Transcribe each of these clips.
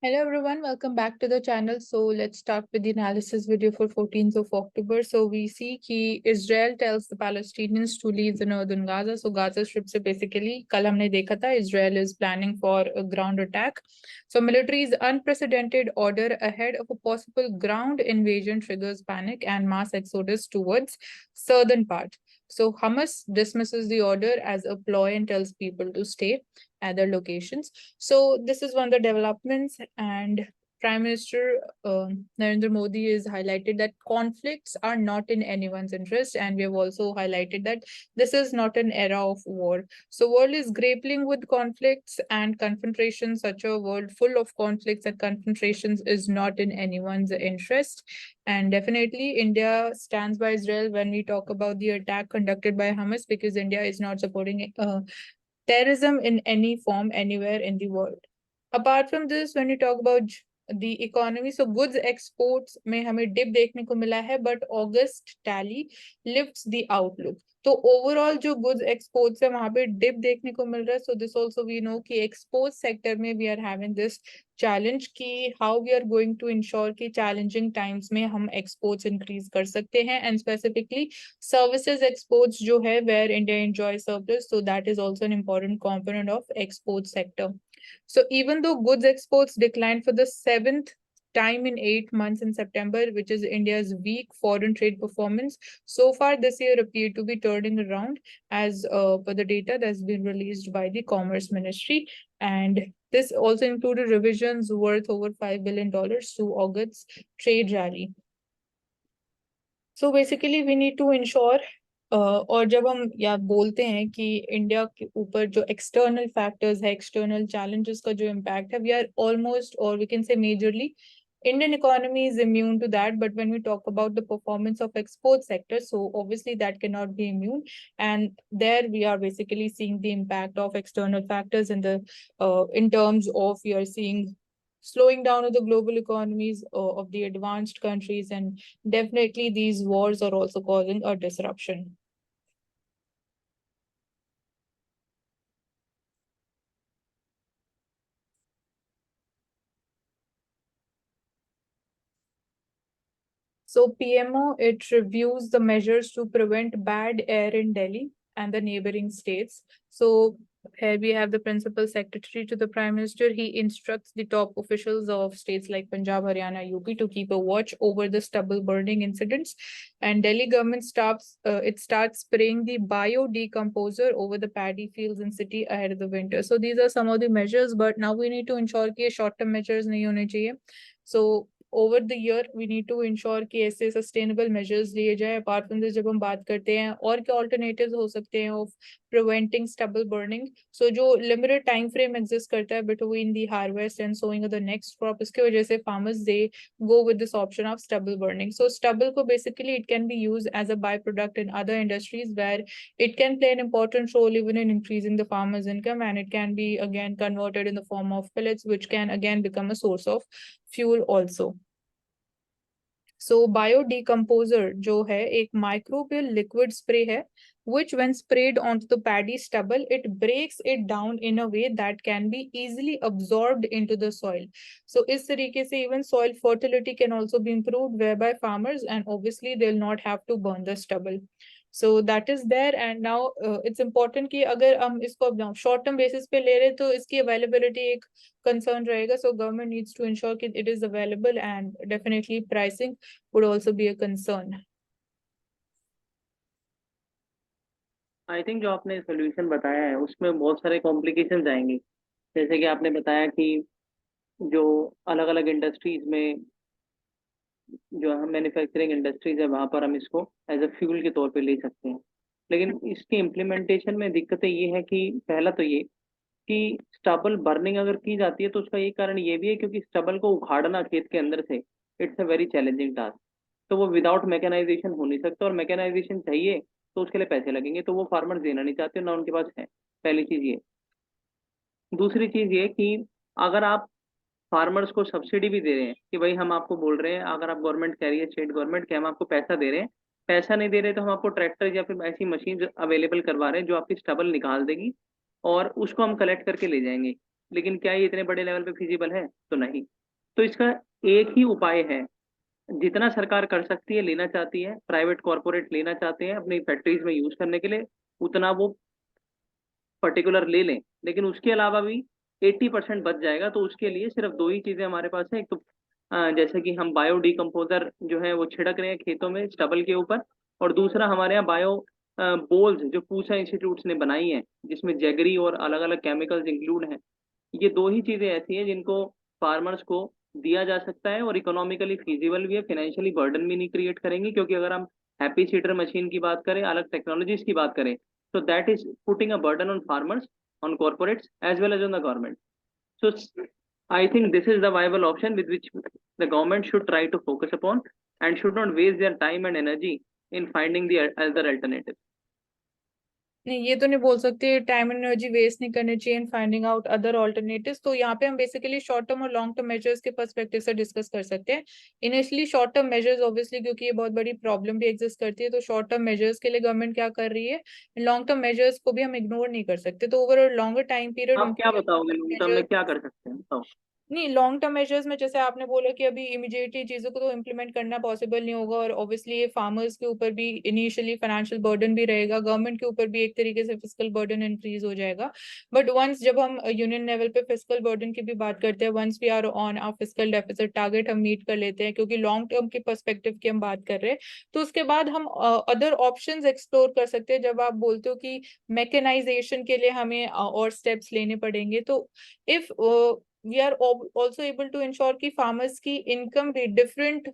Hello everyone, welcome back to the channel. So let's start with the analysis video for 14th of October. So we see कि Israel tells the Palestinians to leave the northern Gaza. So Gaza Strip से basically कल हमने देखा था Israel is planning for a ground attack. So military's unprecedented order ahead of a possible ground invasion triggers panic and mass exodus towards southern part. So Hamas dismisses the order as a ploy and tells people to stay at their locations. So this is one of the developments, and Prime Minister Narendra Modi has highlighted that conflicts are not in anyone's interest, and we have also highlighted that this is not an era of war. So world is grappling with conflicts and confrontations. Such a world full of conflicts and confrontations is not in anyone's interest. And definitely, India stands by Israel when we talk about the attack conducted by Hamas, because India is not supporting terrorism in any form anywhere in the world. Apart from this, when you talk about the economy, so goods exports में हमें dip देखने को मिला है, but August tally lifts the outlook. तो overall जो goods exports है वहां पे डिप देखने को मिल रहा है. So this also we know कि एक्सपोर्ट सेक्टर में we are having this challenge कि how we are going to ensure कि चैलेंजिंग टाइम्स में हम एक्सपोर्ट्स इंक्रीज कर सकते हैं. एंड स्पेसिफिकली services exports जो है where India enjoys surplus, so that is also an important component of export sector. So even though goods exports declined for the seventh time in 8 months in September, which is India's weak foreign trade performance, so far this year appeared to be turning around as per the data that's been released by the Commerce Ministry. And this also included revisions worth over $5 billion to August's trade rally. So basically we need to ensure और जब हम या बोलते हैं कि India के ऊपर जो एक्सटर्नल फैक्टर्स है, एक्सटर्नल चैलेंजेस का जो इम्पैक्ट है, वी आर ऑलमोस्ट और we can say majorly Indian economy is immune to that. But when we talk about the performance of export sector, so obviously that cannot be immune. And there we are basically seeing the impact of external factors in the in terms of we are seeing slowing down of the global economies of the advanced countries, and definitely these wars are also causing a disruption. So PMO, it reviews the measures to prevent bad air in Delhi and the neighboring states. So here we have the principal secretary to the Prime Minister. He instructs the top officials of states like Punjab, Haryana, UP to keep a watch over the stubble burning incidents. And Delhi government starts spraying the biodecomposer over the paddy fields in city ahead of the winter. So these are some of the measures, but now we need to ensure कि short-term measures नहीं होने चाहिए. So over the year we need to ensure कि ऐसे sustainable measures लिए जाए. Apart from this, जब हम बात करते हैं और क्या ऑल्टरनेटिव्स हो सकते हैं of preventing stubble burning, so जो लिमिटेड टाइम फ्रेम एग्जिस्ट करता है between the harvest and sowing of the next crop, इसकी वजह से farmers they go with this option of stubble burning. So stubble को basically it can be use as a byproduct in other industries where it can play an important role even in increasing the farmer's income, and it can be again converted in the form of pellets, which can again become a source of fuel also. So biodecomposer जो है एक microbial liquid spray है, which when sprayed onto the paddy stubble, it breaks it down in a way that can be easily absorbed into the soil. So इस तरीके से even soil fertility can also be improved, whereby farmers and obviously they'll not have to burn the stubble. So that is there. And now it's important कि अगर हम इसको short term basis पे ले रहे तो इसकी availability एक concern रहेगा. So government needs to ensure that it is available, and definitely pricing would also be a concern. I think जो आपने सोल्यूशन बताया है उसमें बहुत सारे कॉम्प्लिकेशंस आएंगे। जैसे कि आपने बताया कि जो अलग अलग इंडस्ट्रीज में जो मैन्युफैक्चरिंग इंडस्ट्रीज है वहां पर हम इसको एज अ फ्यूल के तौर पे ले सकते हैं। लेकिन इसकी इम्प्लीमेंटेशन में दिक्कतें ये है कि पहला तो ये कि स्टबल बर्निंग अगर की जाती है तो उसका एक कारण ये भी है क्योंकि स्टबल को उखाड़ना खेत के अंदर से it's a very challenging task. तो वो विदाउट मैकेनाइजेशन हो नहीं सकता, और मैकेनाइजेशन चाहिए तो उसके लिए पैसे लगेंगे, तो वो फार्मर्स देना नहीं चाहते, ना उनके पास है। पहली चीज ये। दूसरी चीज ये कि अगर आप फार्मर्स को सब्सिडी भी दे रहे हैं कि भाई हम आपको बोल रहे हैं, अगर आप गवर्नमेंट कह रही है स्टेट गवर्नमेंट कि हम आपको पैसा दे रहे हैं, पैसा नहीं दे रहे तो हम आपको ट्रैक्टर या फिर ऐसी मशीन अवेलेबल करवा रहे हैं जो आपकी स्टबल निकाल देगी और उसको हम कलेक्ट करके ले जाएंगे। लेकिन क्या ये इतने बड़े लेवल पे फिजिबल है? तो नहीं। तो इसका एक ही उपाय है, जितना सरकार कर सकती है, लेना चाहती है, प्राइवेट कॉरपोरेट लेना चाहते हैं अपनी फैक्ट्रीज में यूज करने के लिए, उतना वो पर्टिकुलर ले लें। लेकिन उसके अलावा भी 80% बच जाएगा। तो उसके लिए सिर्फ दो ही चीजें हमारे पास है। एक तो जैसे कि हम बायो डिकम्पोजर जो है वो छिड़क रहे हैं खेतों में स्टबल के ऊपर, और दूसरा हमारे यहाँ बायो बोल्स जो पूसा इंस्टीट्यूट्स ने बनाई है, जिसमें जैगरी और अलग अलग केमिकल्स इंक्लूड हैं। ये दो ही चीजें ऐसी हैं जिनको फार्मर्स को दिया जा सकता है और इकोनॉमिकली फीजिबल भी है, फाइनेंशियली बर्डन भी नहीं क्रिएट करेंगे। क्योंकि अगर हम हैप्पी सीडर मशीन की बात करें, अलग टेक्नोलॉजीज की बात करें, so that is putting a burden on farmers, on corporates, as well as on the government. So I think this is the viable option with which the government should try to focus upon, and should not waste their time and energy in finding the other alternatives. नहीं, ये तो नहीं बोल सकते time and energy waste नहीं करनी चाहिए in finding out other alternatives. तो यहाँ पे हम बेसिकली शॉर्ट टर्म और लॉन्ग टर्म मेजर्स के पर्सपेक्टिव से डिस्कस कर सकते हैं। Initially short term measures obviously, क्योंकि ये बहुत बड़ी प्रॉब्लम भी एग्जिस्ट करती है, तो शॉर्ट टर्म मेजर्स के लिए गवर्नमेंट क्या कर रही है, लॉन्ग टर्म मेजर्स को भी हम इग्नोर नहीं कर सकते। तो ओवरऑल लॉन्गर टाइम पीरियड आप क्या उनके बताओगे लॉन्ग टर्म में मेजर्स। क्या कर सकते हैं, बताओ। नहीं, लॉन्ग टर्म मेजर्स में जैसे आपने बोला कि अभी इमीडिएटली चीजों को तो इम्प्लीमेंट करना पॉसिबल नहीं होगा, और ऑब्वियसली ये फार्मर्स के ऊपर भी इनिशियली फाइनेंशियल बर्डन भी रहेगा, गवर्नमेंट के ऊपर भी एक तरीके से फिस्कल बर्डन इंक्रीज हो जाएगा। बट वंस जब हम यूनियन लेवल पे फिस्कल बर्डन की भी बात करते हैं, once we are on our fiscal deficit target हम मीट कर लेते हैं, क्योंकि लॉन्ग टर्म के पर्सपेक्टिव की हम बात कर रहे हैं, तो उसके बाद हम अदर ऑप्शंस एक्सप्लोर कर सकते हैं। जब आप बोलते हो कि मैकेनाइजेशन के लिए हमें और स्टेप्स लेने पड़ेंगे, तो if we are also able to ensure कि farmers की इनकम भी डिफरेंट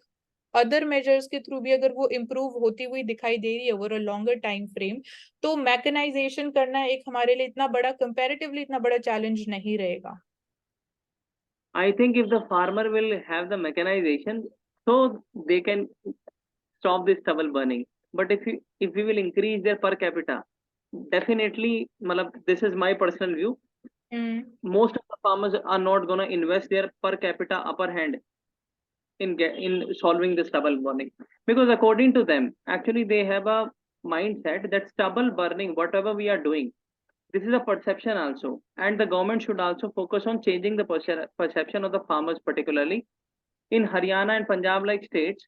अदर मेजर्स के थ्रू भी अगर वो इम्प्रूव होती हुई दिखाई दे रही है over a longer time frame, तो मैकेनाइजेशन करना एक हमारे लिए इतना बड़ा कंपैरेटिवली इतना बड़ा चैलेंज नहीं रहेगा। I think if the farmer will have the mechanization, so they can stop this stubble burning. But if we will increase their per capita, definitely, matlab, this is my personal view. Most of the farmers are not gonna invest their per capita upper hand in solving the stubble burning, because according to them, actually they have a mindset that stubble burning, whatever we are doing, this is a perception also, and the government should also focus on changing the perception of the farmers, particularly in Haryana and Punjab like states.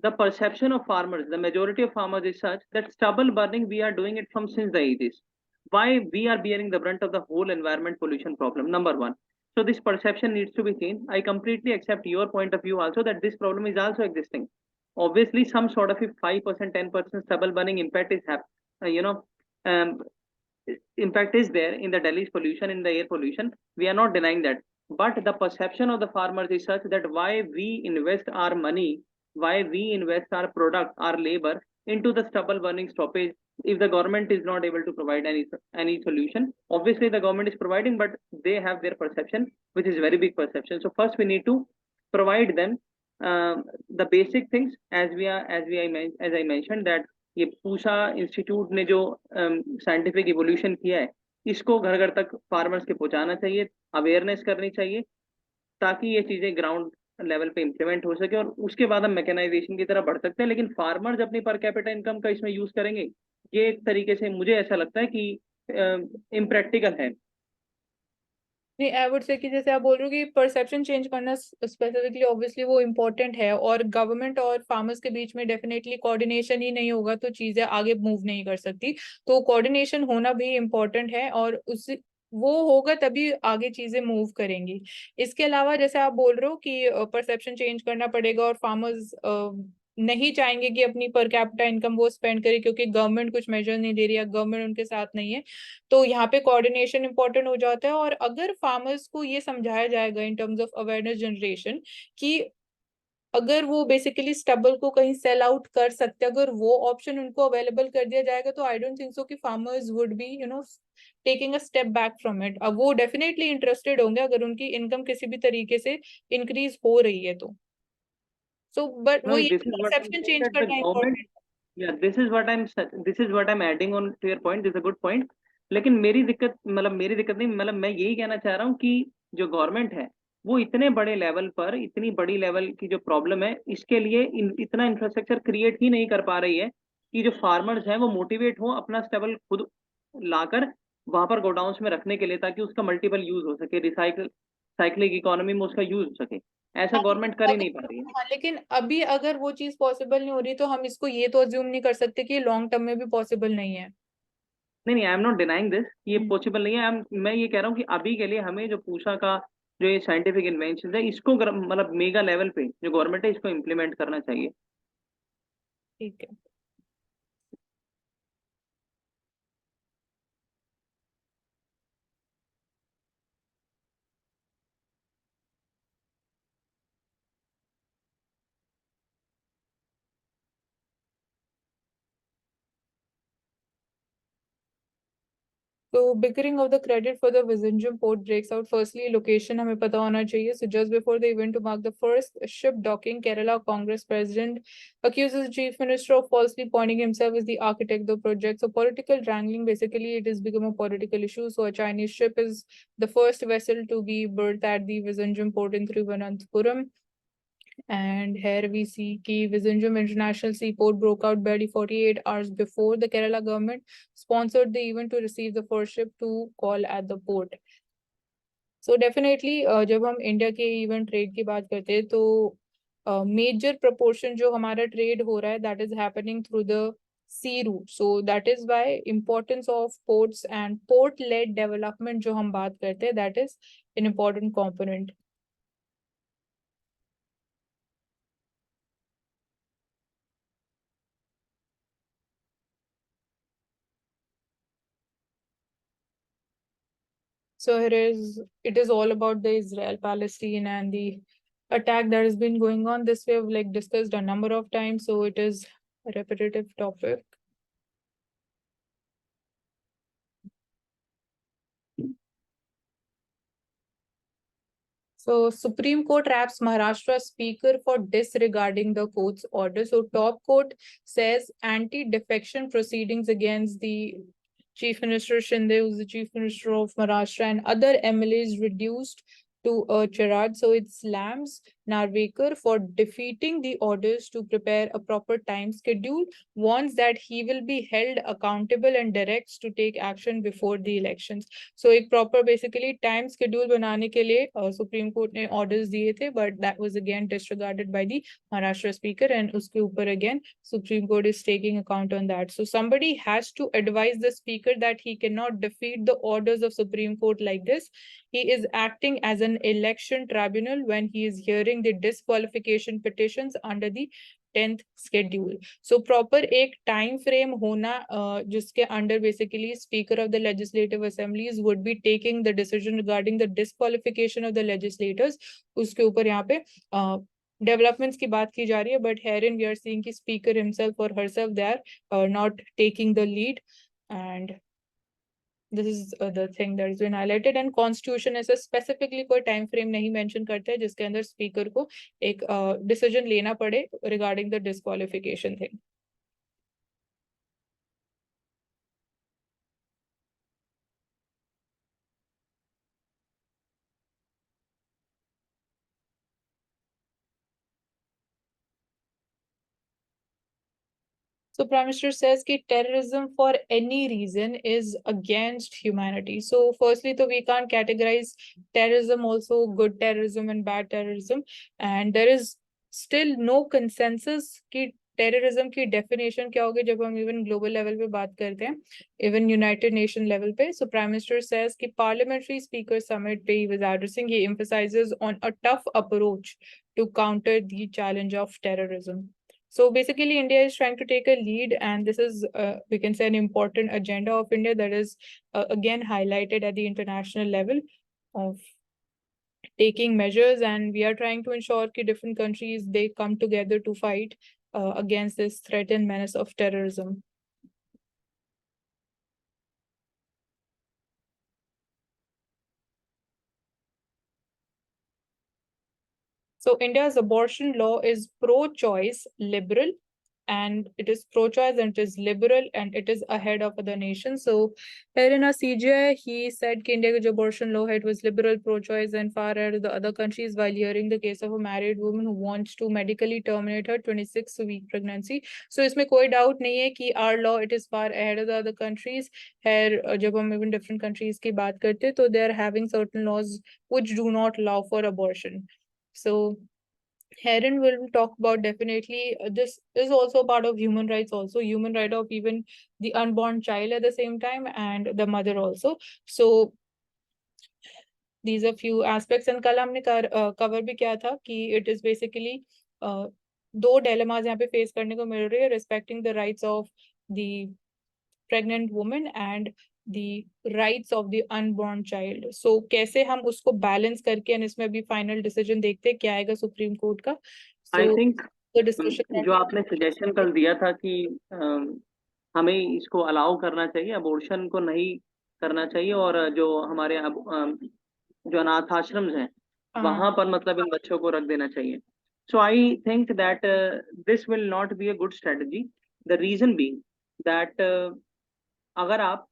The perception of farmers, the majority of farmers, is such that stubble burning, we are doing it from since the 80s. Why we are bearing the brunt of the whole environment pollution problem? Number one. So this perception needs to be changed. I completely accept your point of view also that this problem is also existing. Obviously, some sort of a 5%, 10% stubble burning impact is um, impact is there in the Delhi's pollution, in the air pollution. We are not denying that. But the perception of the farmers is such that why we invest our money, why we invest our product, our labor into the stubble burning stoppage, if the government is not able to provide any solution. Obviously, the government is providing, but they have their perception, which is very big perception. So first, we need to provide them the basic things, as I mentioned that ये Pusa institute ने जो scientific evolution किया है, इसको घर घर तक farmers के पहुंचाना चाहिए, अवेयरनेस करनी चाहिए, ताकि ये चीजें ग्राउंड लेवल पे इम्प्लीमेंट हो सके, और उसके बाद हम मैकेनाइजेशन की तरफ बढ़ सकते हैं। लेकिन फार्मर्स अपनी पर कैपिटा इनकम का इसमें यूज करेंगे, ये एक तरीके से मुझे ऐसा लगता है कि इम्प्रैक्टिकल है। नहीं, आई वुड से कि जैसे आप बोल रहे हो कि परसेप्शन चेंज करना स्पेसिफिकली ऑब्वियसली वो इम्पोर्टेंट है, और गवर्नमेंट और फार्मर्स के बीच में डेफिनेटली कोऑर्डिनेशन ही नहीं होगा तो चीजें आगे मूव नहीं कर सकती। तो कोऑर्डिनेशन होना भी इम्पोर्टेंट है, और उस वो होगा तभी आगे चीजें मूव करेंगी। इसके अलावा जैसे आप बोल रहे हो कि परसेप्शन चेंज करना पड़ेगा, और फार्मर्स नहीं चाहेंगे कि अपनी पर कैपिटा इनकम वो स्पेंड करे, क्योंकि गवर्नमेंट कुछ मेजर नहीं दे रही है, गवर्नमेंट उनके साथ नहीं है। तो यहाँ पे कोऑर्डिनेशन इंपॉर्टेंट हो जाता है, और अगर फार्मर्स को ये समझाया जाएगा in terms of awareness generation कि अगर वो बेसिकली स्टबल को कहीं सेल आउट कर सकते, अगर वो ऑप्शन उनको अवेलेबल कर दिया जाएगा, तो आई डोंट थिंक सो कि farmers would be taking a step back from it. अब वो डेफिनेटली इंटरेस्टेड होंगे अगर उनकी इनकम किसी भी तरीके से इंक्रीज हो रही है तो। सो बट वो No, ये this is what I'm perception saying change that the करना government, important. yeah, this is what I'm adding on to your point. This is a good point. लेकिन मेरी दिक्कत नहीं, मतलब मैं यही कहना चाह रहा हूँ कि जो गवर्नमेंट है वो इतने बड़े लेवल पर, इतनी बड़ी लेवल की जो प्रॉब्लम है, इसके लिए इतना इंफ्रास्ट्रक्चर क्रिएट ही नहीं कर पा रही है कि जो फार्मर्स हैं वो मोटिवेट हो अपना स्टेबल खुद लाकर वहां पर गोडाउन्स में रखने के लिए, ताकि उसका मल्टीपल यूज हो सके, साइक्लिक इकोनॉमी में उसका यूज हो सके। ऐसा हाँ, गवर्नमेंट कर ही अभी नहीं पा रही है। हाँ, लेकिन अभी अगर वो चीज पॉसिबल नहीं हो रही तो हम इसको ये तो अज्यूम नहीं कर सकते कि लॉन्ग टर्म में भी पॉसिबल नहीं है। नहीं नहीं, I am not denying this, ये हम्म। पॉसिबल नहीं है। मैं ये कह रहा हूँ कि अभी के लिए हमें जो पूषा का जो ये साइंटिफिक इन्वेंशन है, इसको मतलब मेगा लेवल पे जो गवर्नमेंट है, इसको इम्प्लीमेंट करना चाहिए। ठीक है। So bickering of the credit for the Vizhinjam port breaks out. Firstly, location हमें पता होना चाहिए. So just before the event to mark the first ship docking, Kerala Congress President accuses the Chief Minister of falsely pointing himself as the architect of the project. So political wrangling, basically it has become a political issue. So a Chinese ship is the first vessel to be berthed at the Vizhinjam port in Thiruvananthapuram. And here we see कि Vizhinjam International Seaport broke out barely 48 hours before the Kerala government sponsored the event to receive the first ship to call at the port. So definitely जब हम India के event trade की बात करते हैं तो major proportion जो हमारा ट्रेड हो रहा है that is happening through the sea route. So that is why importance of ports and port led development जो हम बात करते हैं that is an important component. So it is all about the Israel Palestine and the attack that has been going on. This we have like discussed a number of times, so it is a repetitive topic. So Supreme Court wraps Maharashtra Speaker for disregarding the court's order. So top court says anti-defection proceedings against the Chief Minister Shinde, who's the Chief Minister of Maharashtra, and other MLAs reduced to a charade. So it slams Narvekar for defeating the orders to prepare a proper time schedule, warns that he will be held accountable and directs to take action before the elections. So एक proper basically time schedule बनाने के लिए Supreme Court ने orders दिए थे, but that was again disregarded by the Maharashtra Speaker, and उसके ऊपर again Supreme Court is taking account on that. So somebody has to advise the Speaker that he cannot defeat the orders of Supreme Court like this. He is acting as an election tribunal when he is hearing the disqualification petitions under the 10th schedule. So proper एक time frame होना जिसके under basically Speaker of the Legislative Assemblies would be taking the decision regarding the disqualification of the legislators. उसके ऊपर यहाँ पे developments की बात की जा रही है, but herein we are seeing कि Speaker himself or herself they are not taking the lead, and this is the thing that has been highlighted. And constitution ऐसे specifically कोई time frame नहीं mention करते हैं जिसके अंदर speaker को एक decision लेना पड़े regarding the disqualification thing. So Prime Minister says that terrorism for any reason is against humanity. So firstly, so we can't categorize terrorism also good terrorism and bad terrorism. And there is still no consensus कि terrorism की definition क्या होगी जब हम even global level पे बात करते हैं, even United Nation level पे. So Prime Minister says कि Parliamentary Speaker Summit पे he was addressing, he emphasizes on a tough approach to counter the challenge of terrorism. So basically, India is trying to take a lead, and this is, we can say, an important agenda of India that is again highlighted at the international level of taking measures, and we are trying to ensure that different countries they come together to fight against this threat and menace of terrorism. So India's abortion law is pro-choice, liberal, and it is pro-choice and it is liberal and it is ahead of other nations. So here in a CGI, he said कि India का abortion law है, it was liberal, pro-choice and far ahead of the other countries, while hearing the case of a married woman who wants to medically terminate her 26-week pregnancy. So इसमें कोई doubt नहीं है कि our law it is far ahead of the other countries. Here जब हम even different countries की बात करते हैं, तो they are having certain laws which do not allow for abortion. So Heron will talk about definitely this is also part of human rights, also human right of even the unborn child at the same time and the mother also. So these are few aspects and कल हमने cover भी किया था कि it is basically दो dilemmas यहाँ पे face करने को मिल रही है, respecting the rights of the pregnant woman and the rights of the unborn child. So कैसे हम उसको balance करके and इसमें अभी final decision देखते हैं क्या आएगा सुप्रीम कोर्ट का. आई So थिंक the discussion जो आपने सजेशन कल दिया था कि हमें इसको अलाउ करना चाहिए, अबॉर्शन को नहीं करना चाहिए, और जो हमारे जो अनाथ आश्रम हैं वहां पर मतलब इन बच्चों को रख देना चाहिए. So I think that this will not be a good strategy. The reason being that अगर आप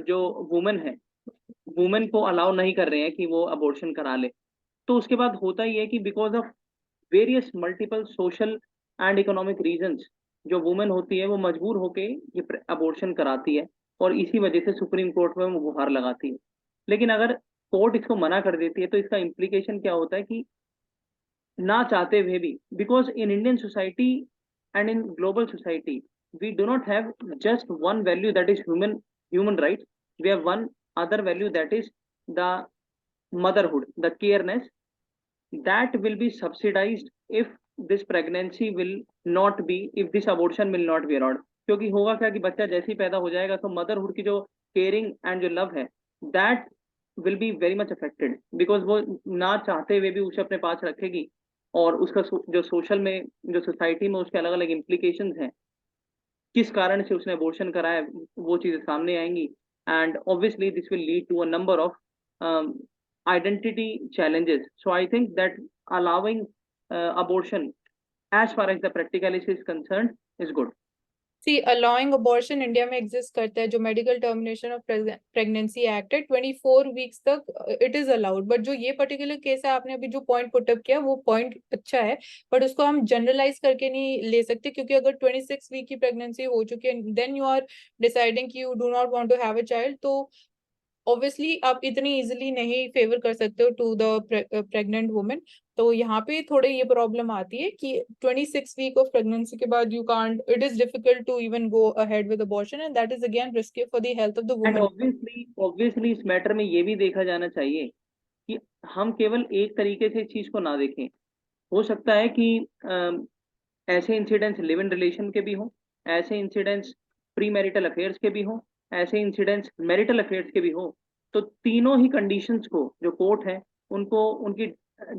जो वुमेन है, वुमेन को अलाउ नहीं कर रहे हैं कि वो अबॉर्शन करा ले, तो उसके बाद होता ही है कि because of various multiple social and economic reasons जो वुमेन होती है वो मजबूर होके ये अबॉर्शन कराती है, और इसी वजह से सुप्रीम कोर्ट में वो गुहार लगाती है. लेकिन अगर कोर्ट इसको मना कर देती है तो इसका इम्प्लीकेशन क्या होता है कि ना चाहते हुए भी, because in Indian society and in global society we do not have just one value, that is human rights. We have one other value, that is the motherhood, the careness, that will be subsidized if this pregnancy will not be, if this abortion will not be allowed. क्योंकि होगा क्या कि बच्चा जैसे ही पैदा हो जाएगा तो मदरहुड की जो केयरिंग एंड जो लव है that will be very much affected, because वो ना चाहते हुए भी उसे अपने पास रखेगी, और उसका जो सोशल में, जो सोसाइटी में उसके अलग अलग इम्प्लीकेशंस हैं, किस कारण से उसने अबॉर्शन कराया, वो चीजें सामने आएंगी. And obviously this will lead to a number of identity challenges. So I think that allowing abortion as far as the practicality is concerned is good. See, allowing abortion India में exist करता है, जो medical termination of pregnancy act है 24 weeks तक it is allowed. But जो ये particular case है, आपने अभी जो point put up किया वो point अच्छा है, but उसको हम generalize करके नहीं ले सकते, क्योंकि अगर 26 week की pregnancy हो चुकी है then you are deciding कि you do not want to have a child, तो ऑब्वियसली आप इतनी इजिली नहीं फेवर कर सकते हो टू द प्रेग्नेंट वुमेन. तो यहाँ पे थोड़े ये प्रॉब्लम आती है कि 26 वीक ऑफ प्रेगनेंसी के बाद you can't, it is difficult to even go ahead with abortion and that is again risky for the health of the and woman. Obviously इस मैटर में ये भी देखा जाना चाहिए कि हम केवल एक तरीके से इस चीज को ना देखें. हो सकता है कि ऐसे इंसिडेंट्स लिव इन रिलेशन के भी हों, ऐसे इंसिडेंट्स प्री मैरिटल अफेयर्स के भी हों, ऐसे इंसिडेंट्स मैरिटल अफेयर्स के भी हों. तो तीनों ही कंडीशंस को जो कोर्ट है उनको, उनकी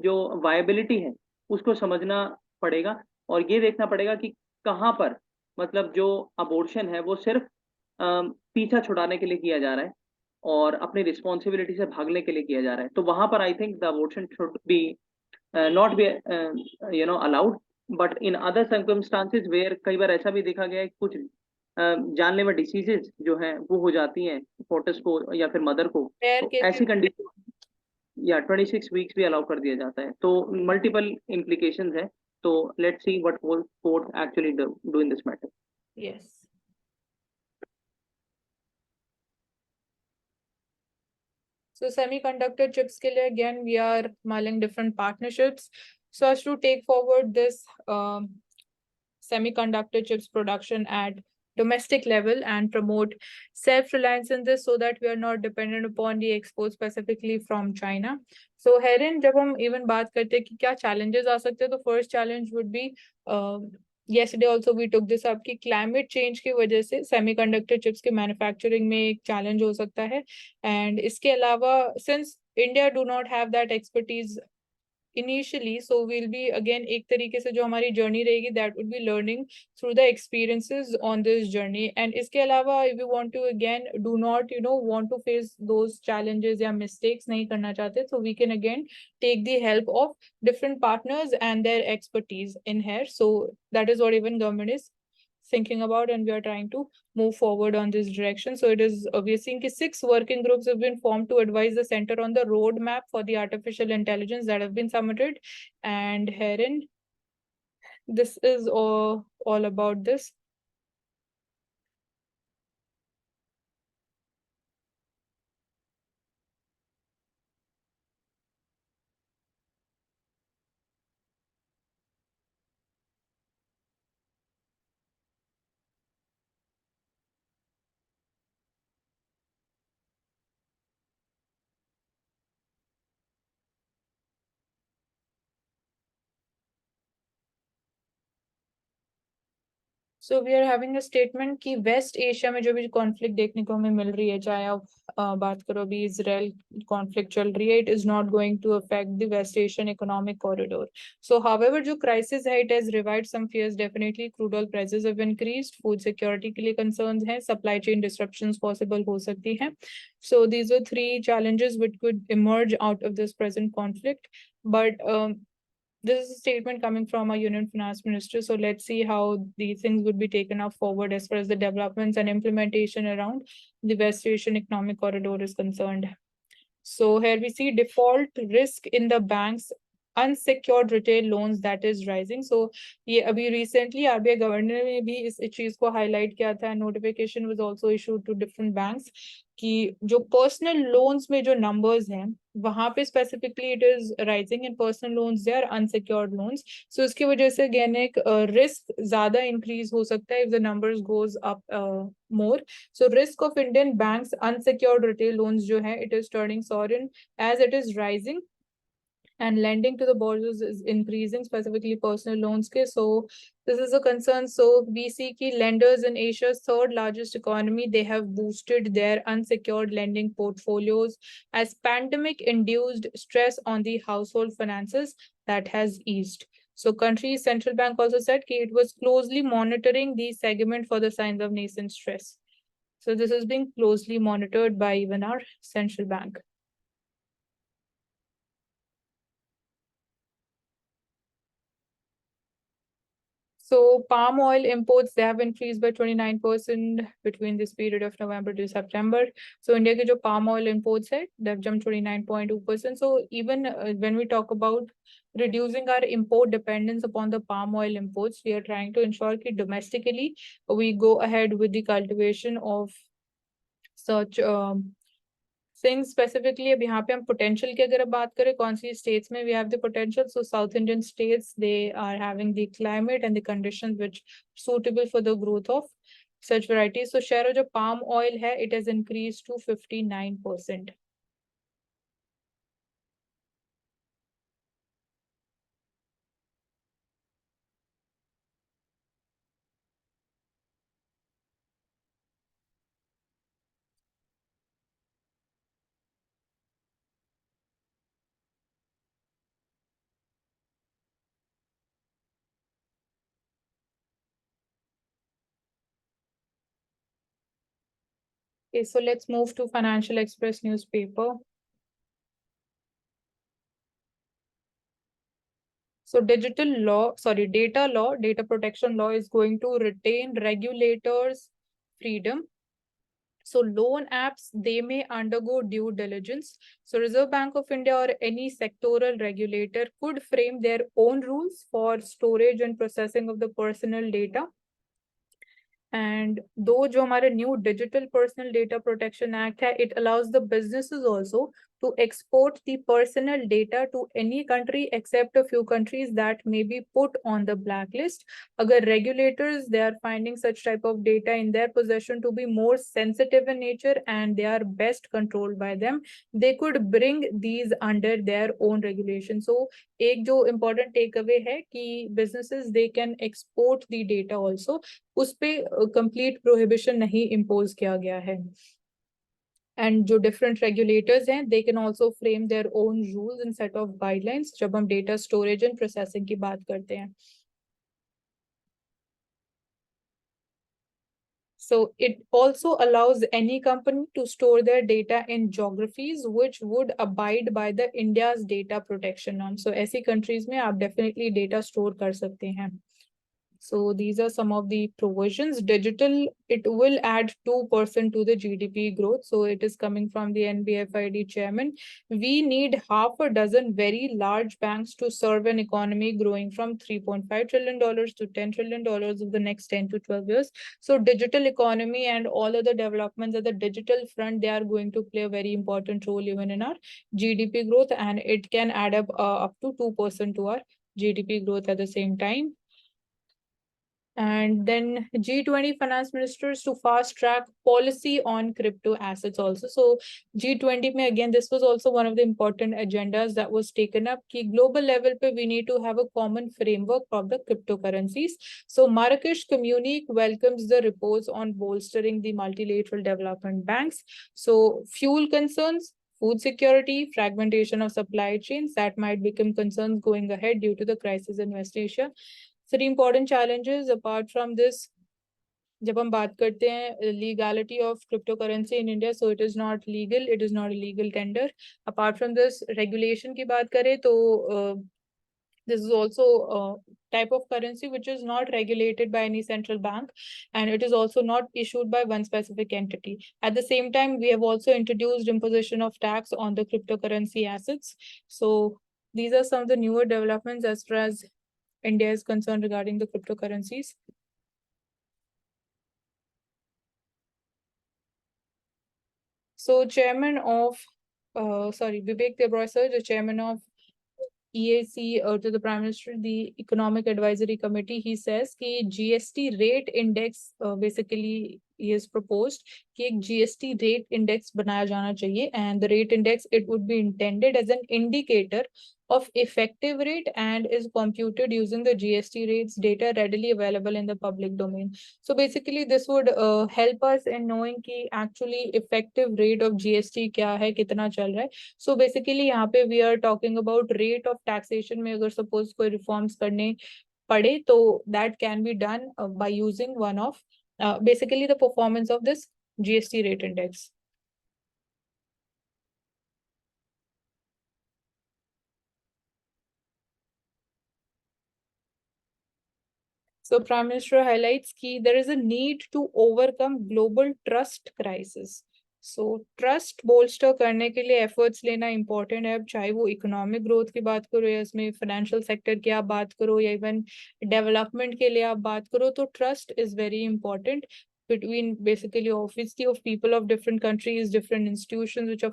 जो वायबिलिटी है उसको समझना पड़ेगा, और ये देखना पड़ेगा कि कहाँ पर मतलब जो अबॉर्शन है वो सिर्फ पीछा छुड़ाने के लिए किया जा रहा है और अपनी रिस्पॉन्सिबिलिटी से भागने के लिए किया जा रहा है. तो वहां पर I think the abortion should be not be allowed. But in other circumstances where कई बार ऐसा भी देखा गया है कि कुछ जानलेवा डिसीजेज जो हैं वो हो जाती हैं फोर्टस को या फिर मदर को, तो ऐसी कंडीशन या 26 वीक्स भी अलाउ कर दिया जाता है. तो मल्टीपल इम्प्लीकेशंस है. तो let's see what court actually do in this matter. Yes. So semiconductor chips के लिए again we are mulling different partnerships so as to take forward this semiconductor chips production at domestic level and promote self-reliance in this so that we are not dependent upon the exports specifically from China. So herein जब हम even बात करते हैं कि क्या challenges आ सकते हैं, तो first challenge would be yesterday also we took this up कि climate change की वजह से semiconductor chips के manufacturing में एक challenge हो सकता है. And इसके अलावा since India do not have that expertise initially, so we'll be again एक तरीके से जो हमारी journey रहेगी, that would be learning through the experiences on this journey. And इसके अलावा if you want to again do not want to face those challenges या mistakes नहीं करना चाहते, so we can again take the help of different partners and their expertise in here. So that is what even government is thinking about, and we are trying to move forward on this direction. So it is we are seeing 6 working groups have been formed to advise the center on the roadmap for the artificial intelligence that have been submitted, and herein this is all about this. So we are having a statement कि waste Asia में जो भी conflict देखने को हमें मिल रही है, चाहे आप बात करो अभी इजराइल कॉन्फ्लिक्ट चल रही है, it is not going to affect the West Asian economic corridor. So however जो क्राइसिस है, it has revived some fears. Definitely crude oil prices have increased, food security के लिए कंसर्न्स हैं, सप्लाई चेन डिस्ट्रप्शंस पॉसिबल हो सकती हैं. So these are 3 challenges which could emerge out of this present conflict. But this is a statement coming from our Union Finance Minister. So let's see how these things would be taken up forward as far as the developments and implementation around the West Asian Economic Corridor is concerned. So here we see default risk in the banks, unsecured retail loans that is rising. So ये अभी recently RBI governor ने भी इस चीज को highlight किया था. Notification was also issued to different banks कि जो personal loans में जो numbers हैं वहां पे specifically it is rising, in personal loans they are unsecured loans. So इसकी वजह से again एक risk ज्यादा increase हो सकता है if the numbers goes up more. So risk of Indian banks unsecured retail loans जो है it is turning sovereign as it is rising, and lending to the borrowers is increasing, specifically personal loans के. So this is a concern. So we see कि lenders in Asia's third largest economy, they have boosted their unsecured lending portfolios as pandemic induced stress on the household finances that has eased. So country's central bank also said कि it was closely monitoring the segment for the signs of nascent stress. So this is being closely monitored by even our central bank. So palm oil imports, they have increased by 29% between this period of November to September. So India के जो palm oil imports है, they have jumped 29.2%. So even when we talk about reducing our import dependence upon the palm oil imports, we are trying to ensure that domestically we go ahead with the cultivation of such things. Specifically अब यहाँ पे हम potential की अगर बात करें कौन सी states में we have the potential. So South Indian states, they are having the climate and the conditions which suitable for the growth of such varieties. So share जो palm oil है, it has increased to 59%. Okay, so let's move to Financial Express newspaper. So data protection law is going to retain regulators' freedom. So loan apps, they may undergo due diligence. So Reserve Bank of India or any sectoral regulator could frame their own rules for storage and processing of the personal data. And though जो हमारे new Digital Personal Data Protection Act है, it allows the businesses also to export the personal data to any country except a few countries that may be put on the blacklist. Agar regulators, they are finding such type of data in their possession to be more sensitive in nature and they are best controlled by them, they could bring these under their own regulation. So एक जो important takeaway है कि businesses, they can export the data also. उस पे complete prohibition नहीं impose किया गया है. एंड जो डिफरेंट रेगुलेटर्स हैं they can also frame their own rules and set of guidelines जब हम डेटा स्टोरेज एंड प्रोसेसिंग की बात करते हैं. So it also allows any company to store their data in geographies which would abide by the India's data protection norms. So ऐसी countries में आप definitely data store कर सकते हैं. So these are some of the provisions. Digital, it will add 2% to the GDP growth. So it is coming from the NBFID chairman. We need half a dozen very large banks to serve an economy growing from $3.5 trillion to $10 trillion over the next 10 to 12 years. So digital economy and all other developments at the digital front, they are going to play a very important role even in our GDP growth, and it can add up to 2% to our GDP growth at the same time. And then G20 finance ministers to fast track policy on crypto assets also. So G20 mein again, this was also one of the important agendas that was taken up. Ki global level pe we need to have a common framework of the cryptocurrencies. So Marrakesh Communique welcomes the reports on bolstering the multilateral development banks. So fuel concerns, food security, fragmentation of supply chains that might become concerns going ahead due to the crisis in West Asia. So the important challenges apart from this, जब हम बात करते हैं legality of cryptocurrency in India, so it is not legal, it is not a legal tender. Apart from this, regulation की बात करें तो this is also a type of currency which is not regulated by any central bank, and it is also not issued by one specific entity. At the same time, we have also introduced imposition of tax on the cryptocurrency assets. So these are some of the newer developments as far as India is concerned regarding the cryptocurrencies. So chairman of, Vivek Debroy sir, the chairman of EAC to the Prime Minister, the Economic Advisory Committee, he says कि GST rate index basically he has proposed कि एक GST rate index बनाया जाना चाहिए, and the rate index, it would be intended as an indicator of effective rate and is computed using the GST rates data readily available in the public domain. So basically this would help us in knowing कि actually effective rate of GST क्या है, कितना चल रहा है. So basically यहाँ पे we are talking about rate of taxation में अगर suppose कोई reforms करने पड़े तो that can be done by using one of basically the performance of this GST rate index. So Prime Minister highlights कि there is a need to overcome global trust crisis. So trust bolster करने के लिए efforts लेना important है, अब चाहे वो economic growth की बात करो या इसमें financial sector की आप बात करो या even development के लिए आप बात करो, तो trust is very important between basically obviously of people of different countries, different institutions which are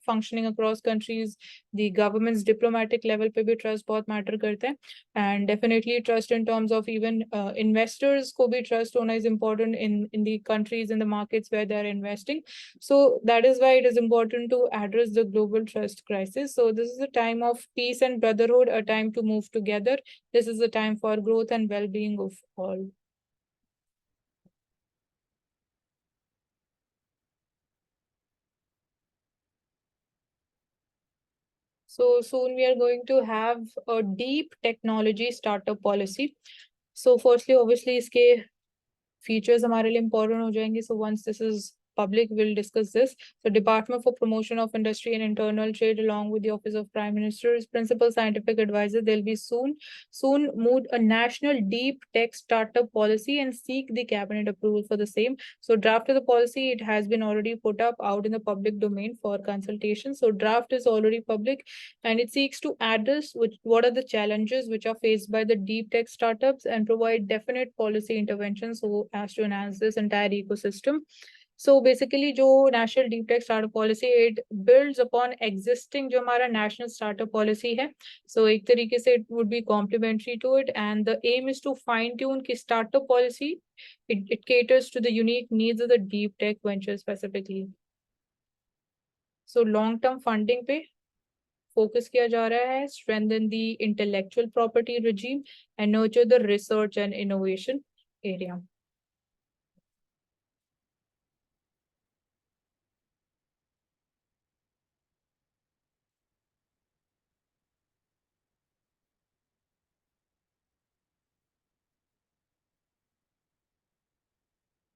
functioning across countries, the government's diplomatic level पे भी trust बहुत matter करता है, and definitely trust in terms of even investors को भी trust होना is important in the countries, in the markets where they are investing. So that is why it is important to address the global trust crisis. So this is a time of peace and brotherhood, a time to move together. This is a time for growth and well-being of all. So soon we are going to have a deep technology startup policy. So firstly, obviously, इसके features हमारे लिए important हो जाएंगे. So once this is public, we'll discuss this. So Department for Promotion of Industry and Internal Trade, along with the Office of Prime Minister's Principal Scientific Advisor, they'll be soon move a national deep tech startup policy and seek the cabinet approval for the same. So draft of the policy, it has been already put up out in the public domain for consultation. So draft is already public, and it seeks to address what are the challenges which are faced by the deep tech startups and provide definite policy interventions so as to enhance this entire ecosystem. So basically जो national deep tech startup policy, it builds upon existing जो हमारा national startup policy है. So एक तरीके से it would be complementary to it, and the aim is to fine tune की startup policy. It caters to the unique needs of the deep tech venture specifically. So long term funding पे focus किया जा रहा है, strengthen the intellectual property regime and nurture the research and innovation area.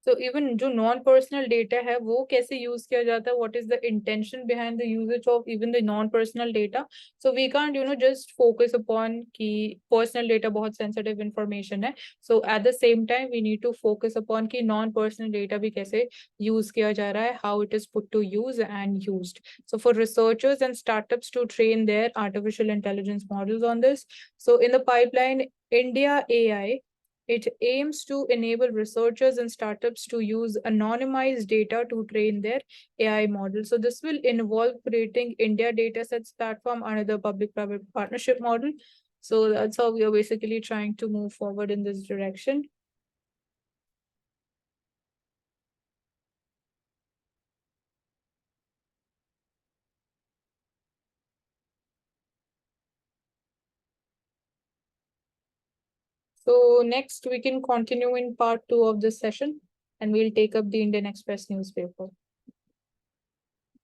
So even जो non-personal data है वो कैसे use किया जाता है? What is the intention behind the usage of even the non-personal data? So we can't just focus upon कि personal data बहुत sensitive information है. So at the same time we need to focus upon कि non-personal data भी कैसे use किया जा रहा है, how it is put to use and used. So for researchers and startups to train their artificial intelligence models on this. So in the pipeline, India AI, it aims to enable researchers and startups to use anonymized data to train their AI model. So this will involve creating India datasets platform under the public-private partnership model. So that's how we are basically trying to move forward in this direction. So next we can continue in part 2 of this session, and we'll take up the Indian Express newspaper.